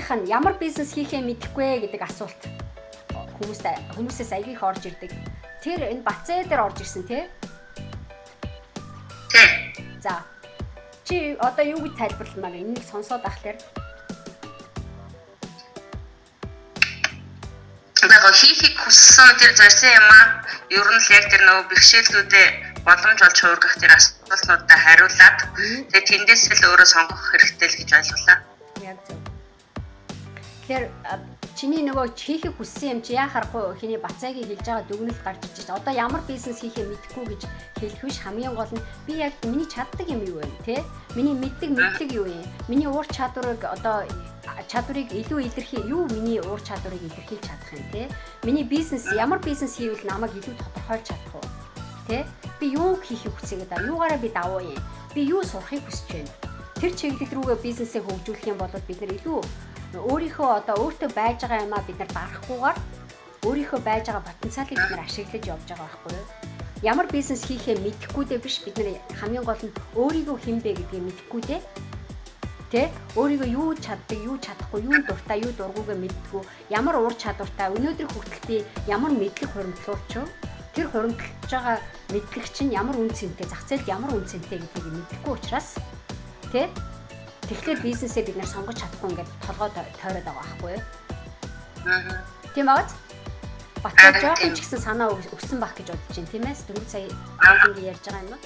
дараагийнх нь ямар бизнес хийхээ мэдэхгүй гэдэг асуулт хүмүүсээс аяг их орж ирдэг. Тэр энэ Бацаа дээр орж ирсэн тий? За. Чи одоо юу гэж тайлбарламаар энийг сонсоод ахлаар яг хийхийг хүссэн тэр зорьсон юм аа ер нь л яг тэр нөгөө бэрхшээлүүдээ боломж олж хуургах тэр асуултуудаа хариулаад тэгээ тэндээс л өөрөө сонгох хэрэгтэй л гэж ойлголаа. Яг зөв. Тэгэхээр чиний нөгөө хийхийг хүссэн юм чи яа харахгүй хиний Бацаагийн хэлж байгаа дүгнэлт гарч иж одоо ямар бизнес хийхээ мэдэхгүй гэж хэлэх биш хамгийн гол нь би яг миний чаддаг юм юу вэ те миний мэддэг мэдлэг юу вэ миний уур чадварыг одоо чадварыг илүү илэрхий юу миний уур чадварыг илэрхийлж чадах юм те миний бизнес ямар бизнес хийвэл намайг илүү тодорхойлж чадах уу те би юу хийхийг хүсэгээд байгаа юугаараа би давуу юм би юу сурахыг хүсэж байна тэр чиглэл рүүгээ бизнесээ хөгжүүлэх юм бол бид нар илүү өөрийнхөө одоо өөртөө байж байгаа юмаа бид нар барахгүйгээр өөрийнхөө байж байгаа потенциалыг бид нар ашиглаж явж байгаа байхгүй юу? Ямар бизнес хийхээ мэдэхгүйдээ биш бид нар хамгийн гол нь өөрийгөө хэн бэ гэдгийг мэдэхгүйдээ тэ өөрийгөө юу чаддаг, юу чадахгүй, юу дуртай, юу дургүйгээ мэддэггүй, ямар уур чадвартай өнөөдөр хүртэл би ямар мэдлэг хуримтлуулч юу? Тэр хуримтлж байгаа мэдлэг чинь ямар үн цэнтэй, зах зээлд ямар үн цэнтэй гэдгийг мэдэхгүй учраас тэ тэгэхээр бизнесээ бид нэр сонгож чадахгүй ингээд толгой тойроод байгаа байхгүй юу? Тийм бааз? Бацаа жоохон ч гэсэн санаа өгсөн байх гэж бодож байна тийм ээ? 4 сая аудинг ярьж байгаа юм уу?